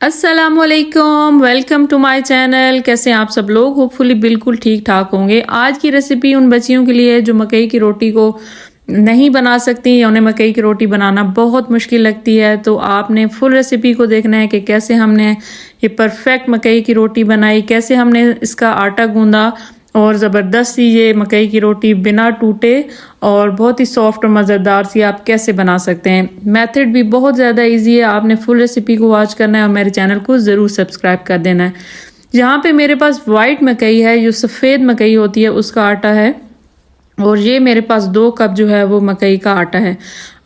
अस्सलामुअलैकुम, welcome to my channel. कैसे हैं आप सब लोग? होपफुली बिल्कुल ठीक ठाक होंगे। आज की रेसिपी उन बच्चियों के लिए है जो मकई की रोटी को नहीं बना सकती या उन्हें मकई की रोटी बनाना बहुत मुश्किल लगती है। तो आपने फुल रेसिपी को देखना है कि कैसे हमने ये परफेक्ट मकई की रोटी बनाई, कैसे हमने इसका आटा गूंदा और ज़बरदस्त सी ये मकई की रोटी बिना टूटे और बहुत ही सॉफ्ट और मज़ेदार सी आप कैसे बना सकते हैं। मेथड भी बहुत ज़्यादा इजी है। आपने फुल रेसिपी को वॉच करना है और मेरे चैनल को ज़रूर सब्सक्राइब कर देना है। यहाँ पे मेरे पास वाइट मकई है, जो सफ़ेद मकई होती है उसका आटा है, और ये मेरे पास 2 कप जो है वो मकई का आटा है।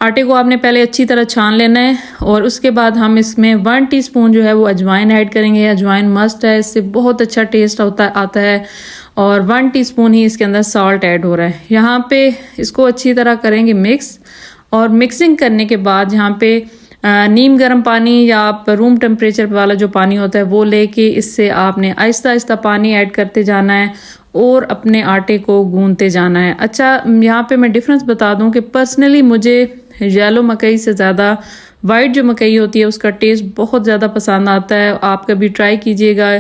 आटे को आपने पहले अच्छी तरह छान लेना है और उसके बाद हम इसमें 1 टीस्पून जो है वो अजवाइन ऐड करेंगे। अजवाइन मस्ट है, इससे बहुत अच्छा टेस्ट आता है। और 1 टीस्पून ही इसके अंदर सॉल्ट ऐड हो रहा है। यहाँ पे इसको अच्छी तरह करेंगे मिक्स, और मिक्सिंग करने के बाद यहाँ पे नीम गर्म पानी या आप रूम टेम्परेचर वाला जो पानी होता है वो लेके इससे आपने आहिस्ता आहिस्ता पानी ऐड करते जाना है और अपने आटे को गूंदते जाना है। अच्छा, यहाँ पे मैं डिफरेंस बता दूं कि पर्सनली मुझे येलो मकई से ज़्यादा वाइट जो मकई होती है उसका टेस्ट बहुत ज़्यादा पसंद आता है। आप कभी ट्राई कीजिएगा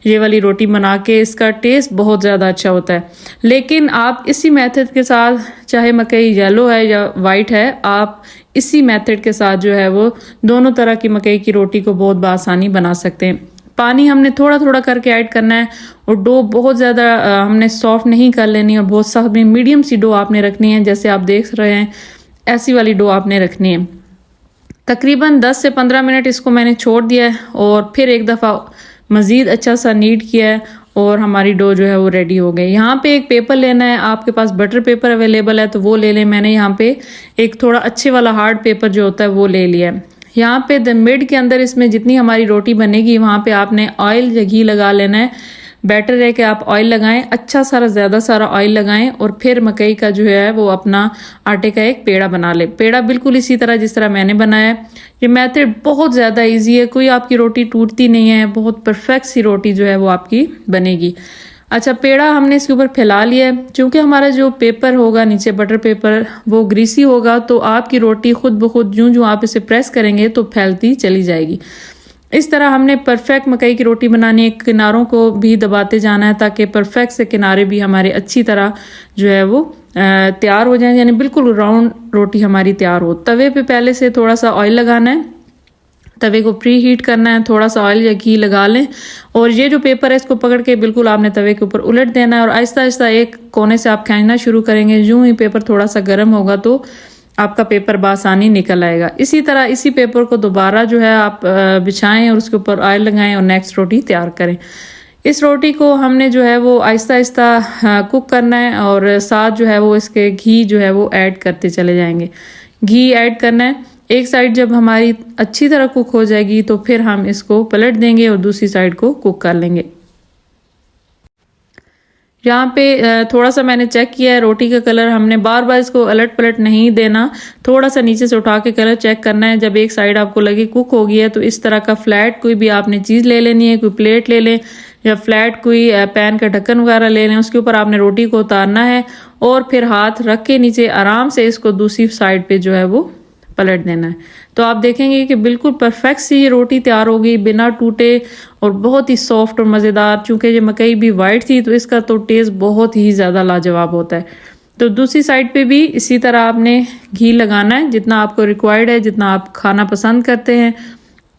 ये वाली रोटी बना के, इसका टेस्ट बहुत ज़्यादा अच्छा होता है। लेकिन आप इसी मेथड के साथ, चाहे मकई येलो है या वाइट है, आप इसी मेथड के साथ जो है वो दोनों तरह की मकई की रोटी को बहुत बआसानी बना सकते हैं। पानी हमने थोड़ा थोड़ा करके ऐड करना है और डो बहुत ज़्यादा हमने सॉफ्ट नहीं कर लेनी और बहुत सख्त नहीं, मीडियम सी डो आपने रखनी है। जैसे आप देख रहे हैं ऐसी वाली डो आपने रखनी है। तकरीबन 10 से 15 मिनट इसको मैंने छोड़ दिया है और फिर एक दफ़ा मज़ीद अच्छा सा नीड किया है और हमारी डो जो है वो रेडी हो गई। यहाँ पे एक पेपर लेना है, आपके पास बटर पेपर अवेलेबल है तो वो ले लें। मैंने यहाँ पे एक थोड़ा अच्छे वाला हार्ड पेपर जो होता है वो ले लिया है। यहाँ पे द मिड के अंदर इसमें जितनी हमारी रोटी बनेगी वहाँ पे आपने ऑयल या घी लगा लेना है। बेटर है कि आप ऑयल लगाएं, अच्छा सारा ज़्यादा सारा ऑयल लगाएं और फिर मकई का जो है वो अपना आटे का एक पेड़ा बना ले। पेड़ा बिल्कुल इसी तरह जिस तरह मैंने बनाया है। ये मेथड बहुत ज़्यादा इजी है, कोई आपकी रोटी टूटती नहीं है, बहुत परफेक्ट सी रोटी जो है वो आपकी बनेगी। अच्छा, पेड़ा हमने इसके ऊपर फैला लिया है। क्योंकि हमारा जो पेपर होगा नीचे बटर पेपर वो ग्रीसी होगा तो आपकी रोटी खुद ब खुद जूं जूं आप इसे प्रेस करेंगे तो फैलती चली जाएगी। इस तरह हमने परफेक्ट मकई की रोटी बनानी है। किनारों को भी दबाते जाना है ताकि परफेक्ट से किनारे भी हमारे अच्छी तरह जो है वो तैयार हो जाए, यानी बिल्कुल राउंड रोटी हमारी तैयार हो। तवे पे पहले से थोड़ा सा ऑयल लगाना है, तवे को प्री हीट करना है, थोड़ा सा ऑयल या घी लगा लें और ये जो पेपर है इसको पकड़ के बिल्कुल आपने तवे के ऊपर उलट देना है और आहिस्ता आहिस्ता एक कोने से आप खींचना शुरू करेंगे। यूं ही पेपर थोड़ा सा गर्म होगा तो आपका पेपर बासानी निकल आएगा। इसी तरह इसी पेपर को दोबारा जो है आप बिछाएं और उसके ऊपर ऑयल लगाएं और नेक्स्ट रोटी तैयार करें। इस रोटी को हमने जो है वो आहिस्ता आहिस्ता कुक करना है और साथ जो है वो इसके घी जो है वो ऐड करते चले जाएंगे। घी ऐड करना है। एक साइड जब हमारी अच्छी तरह कुक हो जाएगी तो फिर हम इसको पलट देंगे और दूसरी साइड को कुक कर लेंगे। यहाँ पे थोड़ा सा मैंने चेक किया है रोटी का कलर, हमने बार बार इसको अलट पलट नहीं देना, थोड़ा सा नीचे से उठा के कलर चेक करना है। जब एक साइड आपको लगे कुक हो गई है तो इस तरह का फ्लैट कोई भी आपने चीज़ ले लेनी है, कोई प्लेट ले लें या फ्लैट कोई पैन का ढक्कन वगैरह ले लें। उसके ऊपर आपने रोटी को उतारना है और फिर हाथ रख के नीचे आराम से इसको दूसरी साइड पे जो है वो पलट देना है। तो आप देखेंगे कि बिल्कुल परफेक्ट सी ये रोटी तैयार होगी बिना टूटे और बहुत ही सॉफ्ट और मज़ेदार। चूँकि ये मकई भी वाइट थी तो इसका तो टेस्ट बहुत ही ज़्यादा लाजवाब होता है। तो दूसरी साइड पे भी इसी तरह आपने घी लगाना है जितना आपको रिक्वायर्ड है, जितना आप खाना पसंद करते हैं।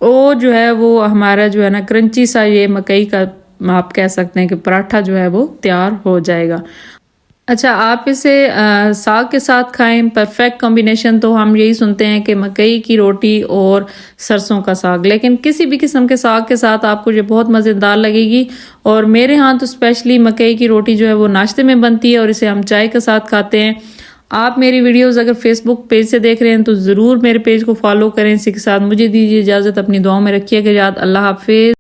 और जो है वो हमारा जो है ना क्रंची सा ये मकई का आप कह सकते हैं कि पराठा जो है वो तैयार हो जाएगा। अच्छा, आप इसे साग के साथ खाएं, परफेक्ट कॉम्बिनेशन तो हम यही सुनते हैं कि मकई की रोटी और सरसों का साग, लेकिन किसी भी किस्म के साग के साथ आपको ये बहुत मज़ेदार लगेगी। और मेरे यहाँ तो स्पेशली मकई की रोटी जो है वो नाश्ते में बनती है और इसे हम चाय के साथ खाते हैं। आप मेरी वीडियोस अगर फेसबुक पेज से देख रहे हैं तो ज़रूर मेरे पेज को फॉलो करें। इसी के साथ मुझे दीजिए इजाज़त, अपनी दुआओं में रखिएगा याद। अल्लाह हाफिज़।